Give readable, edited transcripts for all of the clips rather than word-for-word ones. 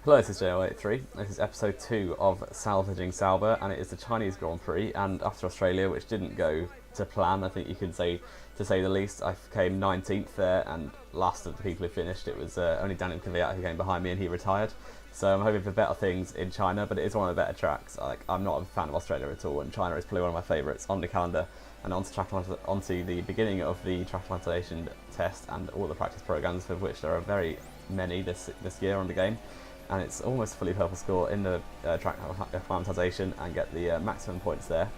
Hello, this is JO83. This is episode 2 of Salvaging Sauber, and it is the Chinese Grand Prix. And after Australia, which didn't go to plan, I think you could say, to say the least, I came 19th there, and last of the people who finished, it was only Daniel Kvyat who came behind me, and he retired. So I'm hoping for better things in China, but it is one of the better tracks. I'm not a fan of Australia at all, and China is probably one of my favourites on the calendar. And onto the beginning of the track acclimatization test and all the practice programs, of which there are very many this year on the game. And it's almost fully purple score in the track acclimatization and get the maximum points there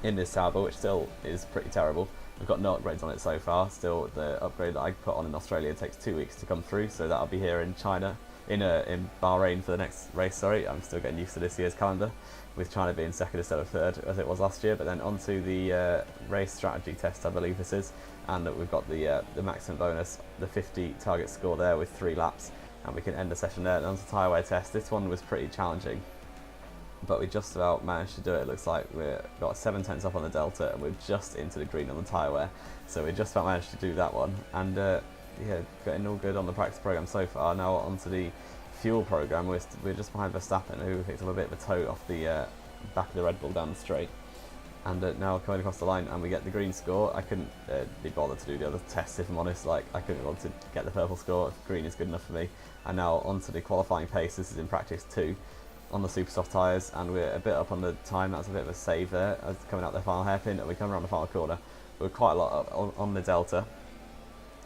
in this Sauber, which still is pretty terrible. We've got no upgrades on it so far. Still, the upgrade that I put on in Australia takes 2 weeks to come through, so that'll be here in China, in Bahrain for the next race. Sorry, I'm still getting used to this year's calendar, with China being second instead of third as it was last year. But then onto the race strategy test, I believe this is, and we've got the maximum bonus, the 50 target score there with 3 laps. And we can end the session there. And on the tyre wear test, this one was pretty challenging, but we just about managed to do it. It looks like we've got 7 tenths up on the delta, and we're just into the green on the tyre wear, so we just about managed to do that one. And yeah, getting all good on the practice program so far. Now onto the fuel program. We're just behind Verstappen, who picked up a bit of a tow off the back of the Red Bull down the straight. And now coming across the line, and we get the green score. I couldn't be bothered to do the other tests, if I'm honest. Like, I couldn't want to get the purple score. Green is good enough for me. And now onto the qualifying pace. This is in practice 2 on the super soft tyres, and we're a bit up on the time. That's a bit of a save there, coming out the final hairpin, and we come around the final corner. We're quite a lot up on the delta,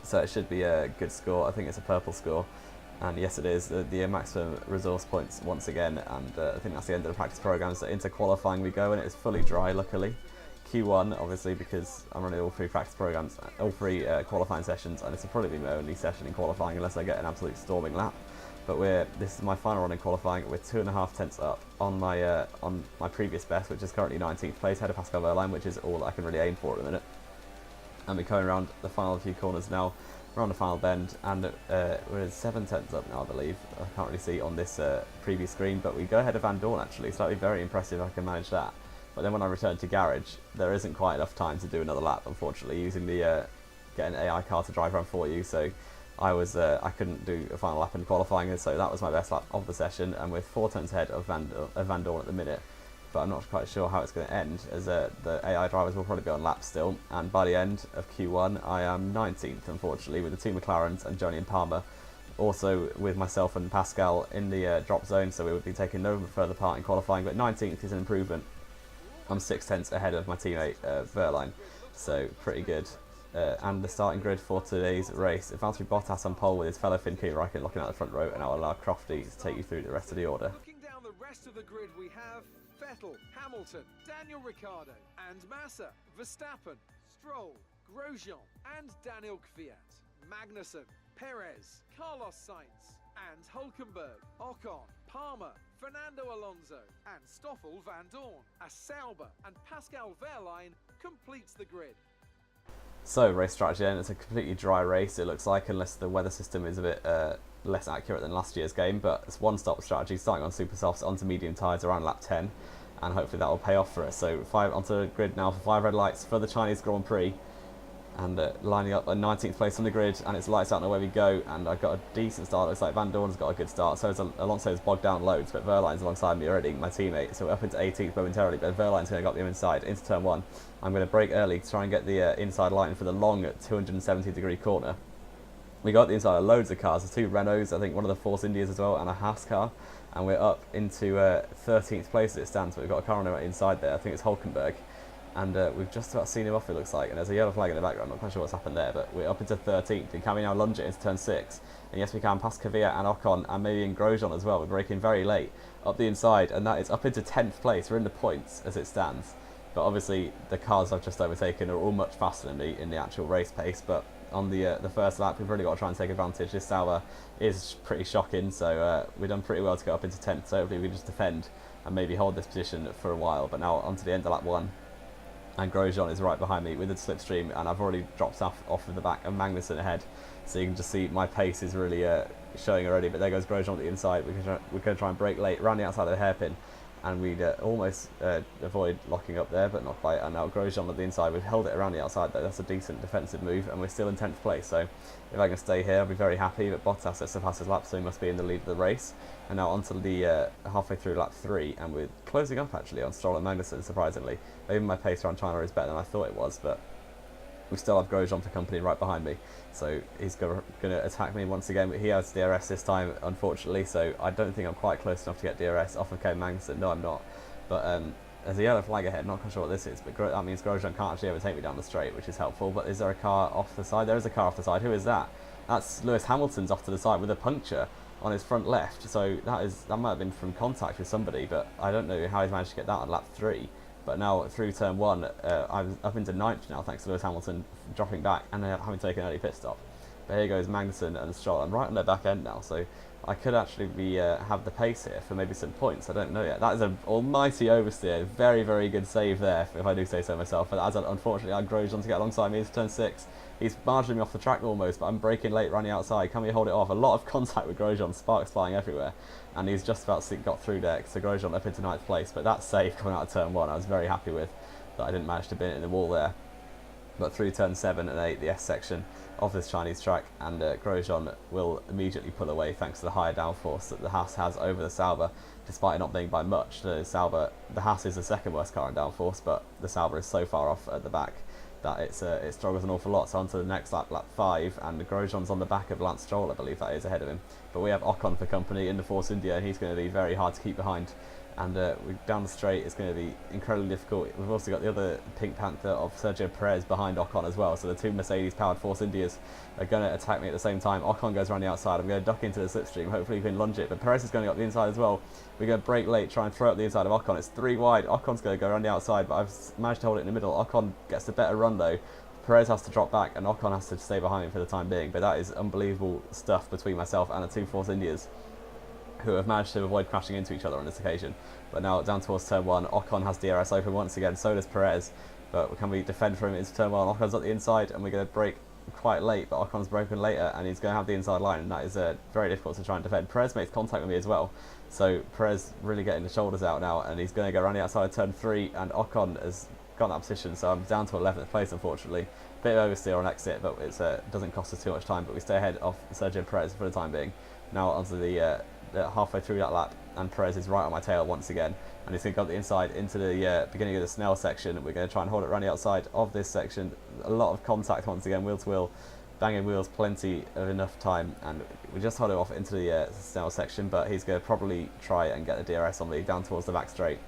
so it should be a good score. I think it's a purple score. And yes, it is the maximum resource points once again, and I think that's the end of the practice program. So into qualifying we go, and it's fully dry, luckily. Q1, obviously, because I'm running all 3 practice programs, all 3 qualifying sessions, and this will probably be my only session in qualifying unless I get an absolute storming lap. But this is my final run in qualifying. We're 2.5 tenths up on my previous best, which is currently 19th place, ahead of Pascal Wehrlein, which is all I can really aim for at the minute. And we're going around the final few corners now. We're on the final bend, and we're 7 tenths up now, I believe. I can't really see on this previous screen, but we go ahead of Van Dorn actually, so that'd be very impressive if I can manage that. But then when I return to garage, there isn't quite enough time to do another lap, unfortunately, using the get an AI car to drive around for you. So I couldn't do a final lap in qualifying, so that was my best lap of the session, and we're 4 tenths ahead of Van Dorn at the minute. But I'm not quite sure how it's going to end, as the AI drivers will probably be on laps still. And by the end of Q1, I am 19th, unfortunately, with the 2 McLarens and Joni and Palmer. Also with myself and Pascal in the drop zone, so we would be taking no further part in qualifying. But 19th is an improvement. I'm 6 tenths ahead of my teammate Wehrlein, so pretty good. And the starting grid for today's race: Valtteri Bottas on pole with his fellow Finn Räikkönen looking at the front row, and I'll allow Crofty to take you through the rest of the order. Looking down the rest of the grid, we have Vettel, Hamilton, Daniel Ricciardo, and Massa, Verstappen, Stroll, Grosjean, and Daniel Kvyat, Magnussen, Perez, Carlos Sainz, and Hulkenberg, Ocon, Palmer, Fernando Alonso, and Stoffel Van Dorn. As Sauber and Pascal Wehrlein completes the grid. So, race strategy then. It's a completely dry race, it looks like, unless the weather system is a bit less accurate than last year's game. But it's one-stop strategy, starting on super softs onto medium tyres around lap 10, and hopefully that will pay off for us. So 5 onto the grid now for 5 red lights for the Chinese Grand Prix, and lining up at 19th place on the grid, and it's lights out and away we go. And I've got a decent start. Looks like Van Dorn's got a good start, so Alonso's bogged down loads, but Wehrlein's alongside me already, my teammate, so we're up into 18th momentarily. But Wehrlein's going to get the inside into turn 1. I'm going to brake early to try and get the inside line for the long 270-degree corner. We got the inside of loads of cars. There's 2 Renaults, I think one of the Force Indias as well, and a Haas car, and we're up into 13th place as it stands. But we've got a car on the inside there. I think it's Hulkenberg. And we've just about seen him off, it looks like, and there's a yellow flag in the background. I'm not quite sure what's happened there, but we're up into 13th, and can we now lunge it into turn 6? And yes, we can, past Kvyat and Ocon, and maybe in Grosjean as well. We're braking very late up the inside, and that is up into 10th place. We're in the points as it stands, but obviously the cars I've just overtaken are all much faster than me in the actual race pace. But on the first lap, we've really got to try and take advantage. This Sauber is pretty shocking, so we've done pretty well to get up into 10th, so hopefully we can just defend and maybe hold this position for a while. But now onto the end of lap 1. And Grosjean is right behind me with the slipstream, and I've already dropped off of the back of Magnussen ahead, so you can just see my pace is really showing already. But there goes Grosjean at the inside. We're going to try and brake late around the outside of the hairpin, and we'd almost avoid locking up there, but not quite. And now Grosjean at the inside, we've held it around the outside though. That's a decent defensive move, and we're still in 10th place. So if I can stay here, I'll be very happy. But Bottas has surpassed his lap, so he must be in the lead of the race. And now onto the halfway through lap 3, and we're closing up actually on Stroll and Magnussen, surprisingly. Even my pace around China is better than I thought it was, but we still have Grosjean for company right behind me, so he's going to attack me once again, but he has DRS this time, unfortunately, so I don't think I'm quite close enough to get DRS off of Kevin Magnussen. No, I'm not. But there's a yellow flag ahead, not quite sure what this is, but that means Grosjean can't actually overtake me down the straight, which is helpful. But is there a car off the side? There is a car off the side. Who is that? That's Lewis Hamilton's off to the side with a puncture on his front left, so that might have been from contact with somebody, but I don't know how he's managed to get that on lap 3. But now through turn 1, I'm up into 9th now, thanks to Lewis Hamilton dropping back and having taken an early pit stop. But here goes Magnussen and Stroll. I'm right on their back end now, so I could actually be have the pace here for maybe some points. I don't know yet. That is an almighty oversteer. Very, very good save there, if I do say so myself. But as unfortunately, I Grosjean to get alongside me into turn 6. He's marginally me off the track almost, but I'm braking late, running outside. Can we hold it off? A lot of contact with Grosjean, sparks flying everywhere. And he's just about got through deck, so Grosjean up into 9th place. But that save coming out of turn 1, I was very happy with, that I didn't manage to bin it in the wall there. But through turn 7 and 8, the S section of this Chinese track, and Grosjean will immediately pull away thanks to the higher downforce that the Haas has over the Sauber, despite it not being by much. The Haas is the second worst car in downforce, but the Sauber is so far off at the back that it struggles an awful lot. So on to the next lap, lap 5, and Grosjean's on the back of Lance Stroll, I believe that is, ahead of him. But we have Ocon for company in the Force India, and he's going to be very hard to keep behind. And down the straight, it's going to be incredibly difficult. We've also got the other Pink Panther of Sergio Perez behind Ocon as well. So the two Mercedes-powered Force Indias are going to attack me at the same time. Ocon goes around the outside. I'm going to duck into the slipstream. Hopefully we can lunge it. But Perez is going to go up the inside as well. We're going to brake late, try and throw up the inside of Ocon. It's 3 wide. Ocon's going to go around the outside, but I've managed to hold it in the middle. Ocon gets a better run though. Perez has to drop back, and Ocon has to stay behind me for the time being. But that is unbelievable stuff between myself and the two Force Indias, who have managed to avoid crashing into each other on this occasion. But now down towards turn 1, Ocon has DRS open once again, so does Perez. But can we defend for him into turn 1? Ocon's at the inside, and we're going to brake quite late, but Ocon's broken later, and he's going to have the inside line, and that is very difficult to try and defend. Perez makes contact with me as well, so Perez really getting the shoulders out now, and he's going to go around the outside of turn 3, and Ocon has got that position, so I'm down to 11th place, unfortunately. Bit of oversteer on exit, but it doesn't cost us too much time, but we stay ahead of Sergio Perez for the time being. Now onto the halfway through that lap, and Perez is right on my tail once again, and he's going to go up the inside into the beginning of the Snell section. We're going to try and hold it around the outside of this section. A lot of contact once again, wheel to wheel, banging wheels, plenty of enough time, and we just hold it off into the Snell section, but he's going to probably try and get the DRS on me down towards the back straight.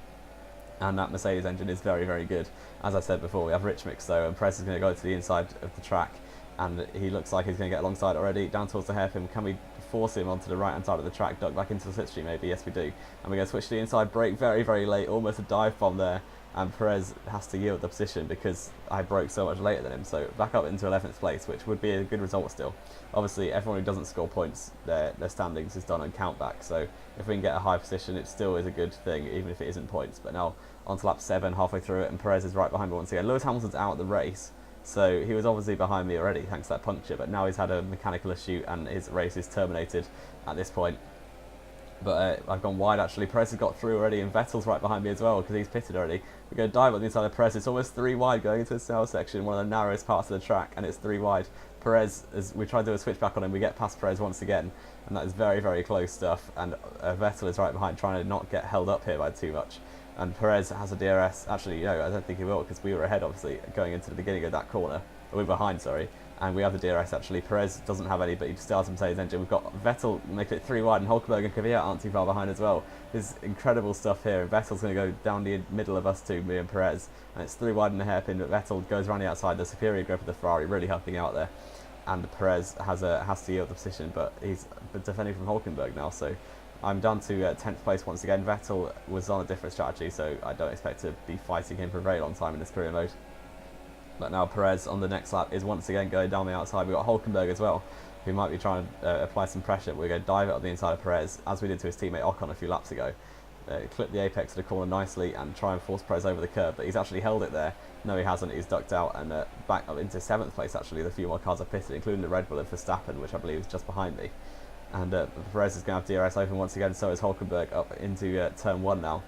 And that Mercedes engine is very, very good. As I said before, we have rich mix though, and Perez is going to go to the inside of the track, and he looks like he's going to get alongside already, down towards the hairpin. Can we force him onto the right hand side of the track, duck back into the slipstream maybe? Yes we do. And we're going to switch to the inside, brake very, very late, almost a dive bomb there, and Perez has to yield the position because I broke so much later than him. So back up into 11th place, which would be a good result still. Obviously everyone who doesn't score points, their standings is done on count back, so if we can get a high position it still is a good thing, even if it isn't points. But now on to lap 7, halfway through it, and Perez is right behind me once again. Lewis Hamilton's out of the race, so he was obviously behind me already thanks to that puncture, but now he's had a mechanical issue and his race is terminated at this point. But I've gone wide actually. Perez has got through already, and Vettel's right behind me as well because he's pitted already. We're going to dive on the inside of Perez. It's almost 3 wide going into the Snell section, one of the narrowest parts of the track, and it's 3 wide. Perez, as we try to do a switchback on him, we get past Perez once again, and that is very, very close stuff. And Vettel is right behind, trying to not get held up here by too much. And Perez has a DRS. Actually, no, I don't think he will because we were ahead, obviously, going into the beginning of that corner. We were behind, sorry. And we have the DRS actually. Perez doesn't have any, but he still has a Mercedes engine. We've got Vettel making it 3 wide, and Hulkenberg and Kvyat aren't too far behind as well. There's incredible stuff here. And Vettel's going to go down the middle of us two, me and Perez. And it's 3 wide in the hairpin, but Vettel goes around the outside. The superior grip of the Ferrari, really helping out there. And Perez has to yield the position, but he's defending from Hulkenberg now. So I'm down to 10th place once again. Vettel was on a different strategy, so I don't expect to be fighting him for a very long time in this career mode. But now Perez on the next lap is once again going down the outside. We've got Hulkenberg as well, who might be trying to apply some pressure. We're going to dive it on the inside of Perez, as we did to his teammate Ocon a few laps ago. Clip the apex of the corner nicely and try and force Perez over the curb, but he's actually held it there. No, he hasn't. He's ducked out and back up into 7th place actually. The few more cars are pitted, including the Red Bull of Verstappen, which I believe is just behind me. And Perez is going to have DRS open once again, so is Hulkenberg up into turn 1 now.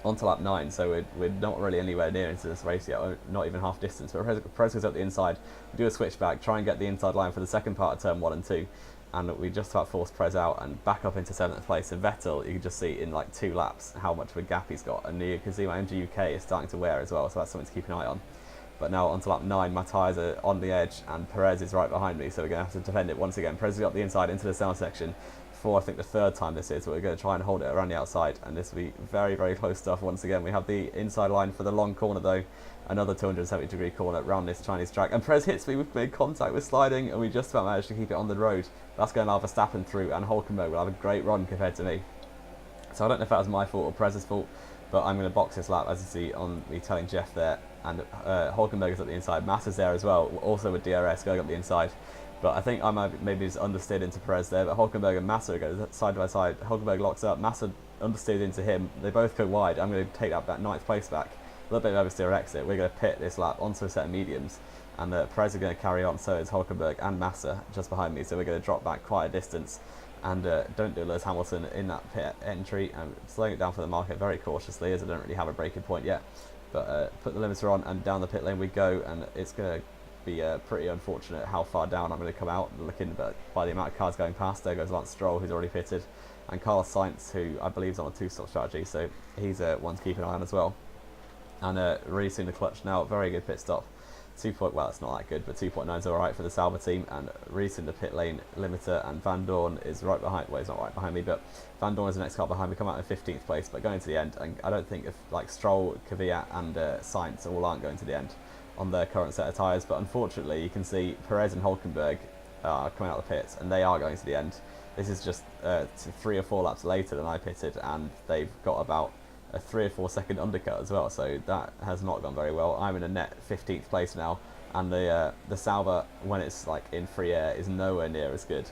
onto lap 9, so we're not really anywhere near into this race yet, not even half distance. But Perez goes up the inside, do a switchback, try and get the inside line for the second part of turn 1 and 2, and we just about forced Perez out and back up into 7th place. And Vettel, you can just see in like 2 laps how much of a gap he's got, and you can see my MG UK is starting to wear as well, so that's something to keep an eye on. But now onto lap 9, my tyres are on the edge and Perez is right behind me, so we're going to have to defend it once again. Perez has got the inside into the center section for I think the 3rd time this is, but we're going to try and hold it around the outside, and this will be very, very close stuff once again. We have the inside line for the long corner though, another 270-degree corner around this Chinese track, and Perez hits me, we've made contact with sliding, and we just about managed to keep it on the road. That's going to allow Verstappen through, and Hulkenberg will have a great run compared to me. So I don't know if that was my fault or Perez's fault, but I'm going to box this lap, as you see on me telling Jeff there, and Hulkenberg is at the inside, Massa's there as well, also with DRS going up the inside. But I think I might maybe just understeered into Perez there, but Hulkenberg and Massa go side by side. Hulkenberg locks up, Massa understeered into him, they both go wide. I'm going to take that 9th place back, a little bit of oversteer exit. We're going to pit this lap onto a set of mediums, and Perez are going to carry on, so is Hulkenberg and Massa just behind me, so we're going to drop back quite a distance. And don't do Lewis Hamilton in that pit entry. I'm slowing it down for the market very cautiously, as I don't really have a braking point yet. But put the limiter on, and down the pit lane we go, and it's going to be pretty unfortunate how far down I'm going to come out, looking by the amount of cars going past. There goes Lance Stroll, who's already pitted, and Carlos Sainz, who I believe is on a 2-stop strategy, so he's one to keep an eye on as well. And really soon the clutch now, very good pit stop. Well, it's not that good, but 2.9 is alright for the Sauber team, and really soon the pit lane limiter, and Van Dorn is right behind, well, he's not right behind me, but Van Dorn is the next car behind me, come out in 15th place, but going to the end, and I don't think if like Stroll, Kvyat and Sainz all aren't going to the end on their current set of tyres, but unfortunately you can see Perez and Hulkenberg are coming out of the pits, and they are going to the end. This is just 3 or 4 laps later than I pitted, and they've got about a 3 or 4 second undercut as well, so that has not gone very well. I'm in a net 15th place now, and the Sauber, when it's like in free air, is nowhere near as good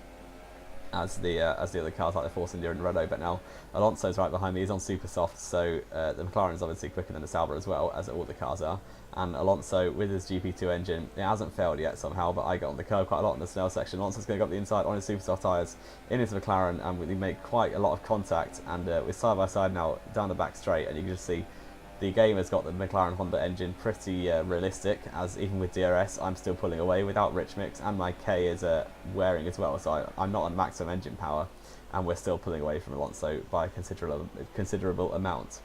as the other cars like the Force India and Renault. But now Alonso's right behind me, he's on super soft, so the McLaren is obviously quicker than the Sauber as well, as all the cars are. And Alonso with his GP2 engine, it hasn't failed yet somehow, but I got on the curb quite a lot in the Snell section. Alonso's going to go up the inside on his super soft tyres in his McLaren, and we make quite a lot of contact, and we're side by side now down the back straight, and you can just see the game has got the McLaren Honda engine pretty realistic, as even with DRS I'm still pulling away without rich mix, and my K is wearing as well, so I'm not on maximum engine power, and we're still pulling away from Alonso by a considerable amount.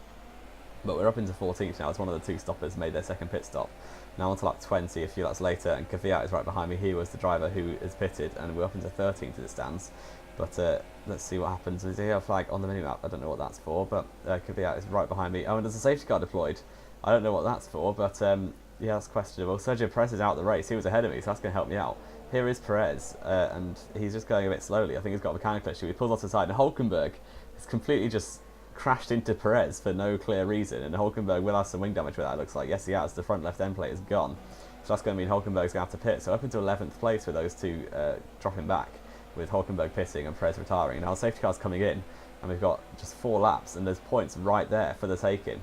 But we're up into 14th now, as one of the 2 stoppers made their second pit stop. Now onto lap 20 a few laps later, and Kvyat is right behind me. He was the driver who is pitted, and we're up into 13th as it stands. But let's see what happens. There's a flag on the minimap, I don't know what that's for, but Kvyat is right behind me. Oh, and there's a safety car deployed. I don't know what that's for, but yeah, that's questionable. Sergio Perez is out of the race, he was ahead of me, so that's going to help me out. Here is Perez, and he's just going a bit slowly. I think he's got a mechanical issue. He pulls off to the side, and Hulkenberg is completely just crashed into Perez for no clear reason, and Hulkenberg will have some wing damage with that, it looks like. Yes, he has. The front left end plate is gone, so that's going to mean Hulkenberg's going to have to pit. So up into 11th place with those 2 dropping back, with Hulkenberg pitting and Perez retiring. Now the safety car's coming in, and we've got just 4 laps, and there's points right there for the taking.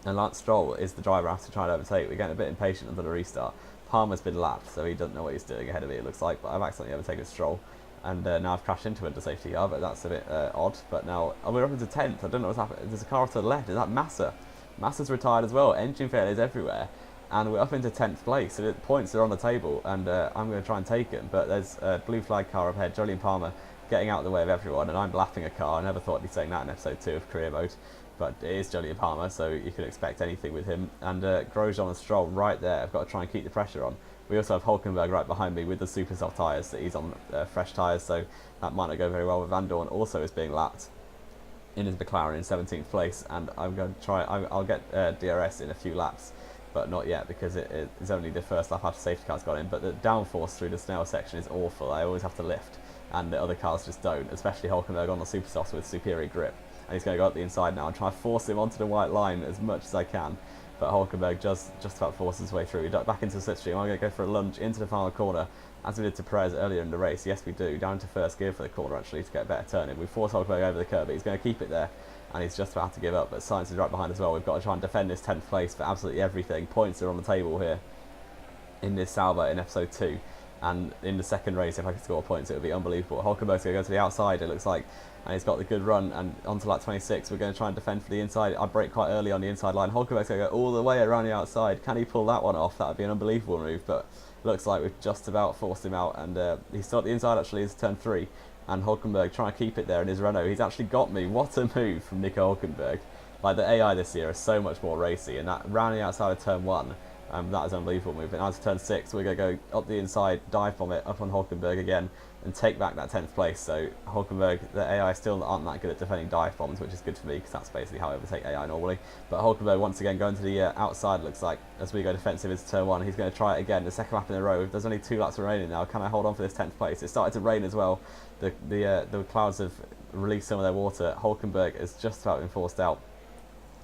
And Lance Stroll is the driver after trying to overtake. We're getting a bit impatient under the restart. Palmer's been lapped, so he doesn't know what he's doing ahead of me, it looks like, but I've accidentally overtaken Stroll. And now I've crashed into the safety car, but that's a bit odd. But now we're up into 10th. I don't know what's happened. There's a car off to the left. Is that Massa? Massa's retired as well. Engine failures everywhere. And we're up into 10th place. So the points are on the table, and I'm going to try and take them. But there's a blue flag car up ahead. Jolyon Palmer getting out of the way of everyone, and I'm lapping a car. I never thought I'd be saying that in episode 2 of career mode. But it is Jolyon Palmer, so you can expect anything with him. And Grosjean and Stroll right there. I've got to try and keep the pressure on. We also have Hulkenberg right behind me with the super soft tyres, that he's on fresh tyres, so that might not go very well. With Van Dorn also is being lapped in his McLaren in 17th place, and I'm going to try, I'll get DRS in a few laps, but not yet, because it is only the first lap after safety car's got in. But the downforce through the Snell section is awful. I always have to lift, and the other cars just don't, especially Hulkenberg on the super softs with superior grip. And he's going to go up the inside now and try to force him onto the white line as much as I can. But Hulkenberg just about forces his way through. We duck back into the slipstream. I'm going to go for a lunge into the final corner, as we did to Perez earlier in the race. Yes, we do. Down to first gear for the corner, actually, to get a better turn in. We force Hulkenberg over the curb, but he's going to keep it there, and he's just about to give up. But Sainz is right behind as well. We've got to try and defend this 10th place for absolutely everything. Points are on the table here in this Sauber in episode 2. And in the second race, if I could score points, it would be unbelievable. Hulkenberg's going to go to the outside, it looks like, and he's got the good run, and onto lap 26, we're going to try and defend for the inside. I brake quite early on the inside line. Hulkenberg's going to go all the way around the outside. Can he pull that one off? That would be an unbelievable move, but looks like we've just about forced him out, and he's still at the inside, actually. It's turn 3, and Hulkenberg trying to keep it there in his Renault. He's actually got me. What a move from Nico Hulkenberg. Like, the AI this year is so much more racy, and that rounding outside of turn 1, that is an unbelievable move. And now to turn 6, we're going to go up the inside, dive bomb it up on Hulkenberg again, and take back that 10th place. So Hulkenberg, the AI still aren't that good at defending dive bombs, which is good for me, because that's basically how I overtake AI normally. But Hulkenberg once again going to the outside, looks like, as we go defensive into turn 1. He's going to try it again, the second lap in a row. There's only 2 laps remaining now. Can I hold on for this 10th place? It started to rain as well. The clouds have released some of their water. Hulkenberg is just about been forced out,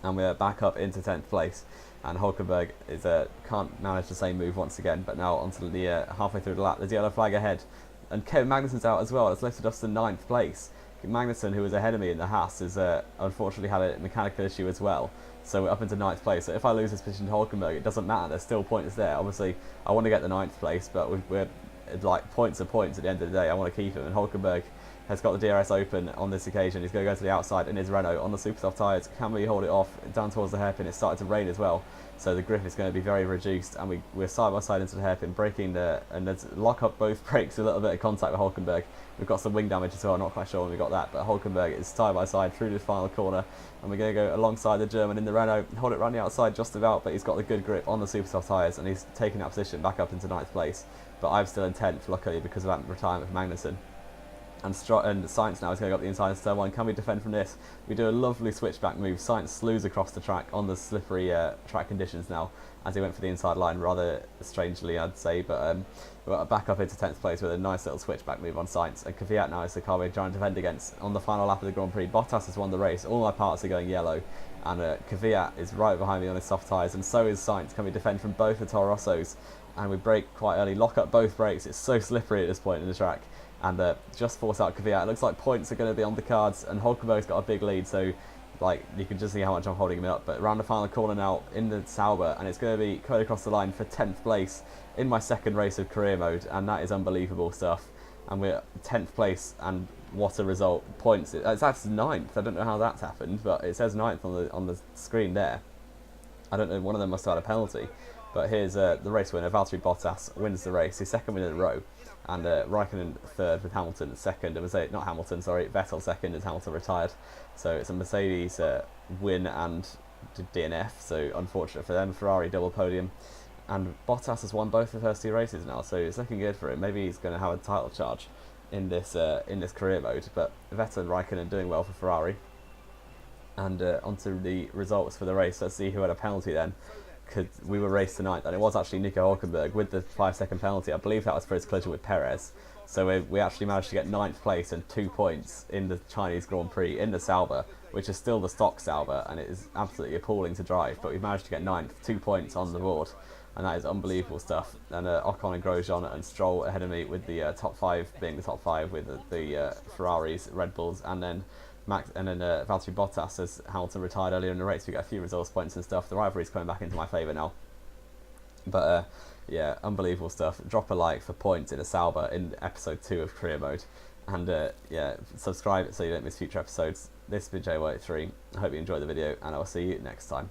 and we're back up into 10th place. And Hulkenberg is can't manage the same move once again, but now onto the halfway through the lap. There's a yellow flag ahead, and Kevin Magnussen's out as well. It's lifted us to 9th place. Magnussen, who was ahead of me in the Haas, has unfortunately had a mechanical issue as well, so we're up into 9th place. So if I lose this position to Hulkenberg, it doesn't matter, there's still points there. Obviously I want to get the 9th place, but we're like points are points at the end of the day. I want to keep him, and Hulkenberg has got the DRS open on this occasion. He's going to go to the outside in his Renault on the super soft tyres. Can we hold it off down towards the hairpin? It's started to rain as well, so the grip is going to be very reduced, and we're side by side into the hairpin, braking and let's lock up both brakes, a little bit of contact with Hulkenberg. We've got some wing damage as well, I'm not quite sure when we got that, but Hulkenberg is side by side through the final corner, and we're going to go alongside the German in the Renault, hold it around the outside just about, but he's got the good grip on the super soft tyres, and he's taking that position back up into 9th place. But I'm still in 10th, luckily, because of that retirement of Magnussen. And Sainz now is going to go up the inside of turn 1. Can we defend from this? We do a lovely switchback move. Sainz slews across the track on the slippery track conditions now, as he went for the inside line, rather strangely, I'd say. But we're back up into 10th place with a nice little switchback move on Sainz. And Kvyat now is the car we're trying to defend against on the final lap of the Grand Prix. Bottas has won the race. All my parts are going yellow. And Kvyat is right behind me on his soft tyres, and so is Sainz. Can we defend from both the Toro Rossos? And we brake quite early, lock up both brakes. It's so slippery at this point in the track, and just force out Kvyat. It looks like points are going to be on the cards, and Hulkenberg's got a big lead, so like you can just see how much I'm holding him up. But around the final corner now in the Sauber, and it's going to be cut across the line for 10th place in my second race of career mode, and that is unbelievable stuff. And we're 10th place, and what a result. Points, that's 9th. I don't know how that's happened, but it says 9th on the screen there. I don't know, one of them must have had a penalty. But here's the race winner. Valtteri Bottas wins the race, his second win in a row, and Raikkonen third with Hamilton second. Not Hamilton, sorry, Vettel second as Hamilton retired. So it's a Mercedes win and DNF, so unfortunate for them. Ferrari double podium, and Bottas has won both the first 2 races now, so it's looking good for him. Maybe he's going to have a title charge in this career mode. But Vettel and Raikkonen doing well for Ferrari. And onto the results for the race. Let's see who had a penalty then. We were raced tonight, and it was actually Nico Hulkenberg with the 5-second penalty. I believe that was for his collision with Perez. So we actually managed to get 9th place and 2 points in the Chinese Grand Prix in the Sauber, which is still the stock Sauber, and it is absolutely appalling to drive. But we've managed to get 9th, 2 points on the board, and that is unbelievable stuff. And Ocon and Grosjean and Stroll ahead of me with the top 5 being the top 5 with the Ferraris, Red Bulls, and then Valtteri Bottas, as Hamilton retired earlier in the race. We get a few resource points and stuff. The rivalry's coming back into my favour now. But yeah, unbelievable stuff. Drop a like for points in a Sauber in episode 2 of career mode, and yeah, subscribe so you don't miss future episodes. This has been J83. I hope you enjoyed the video, and I'll see you next time.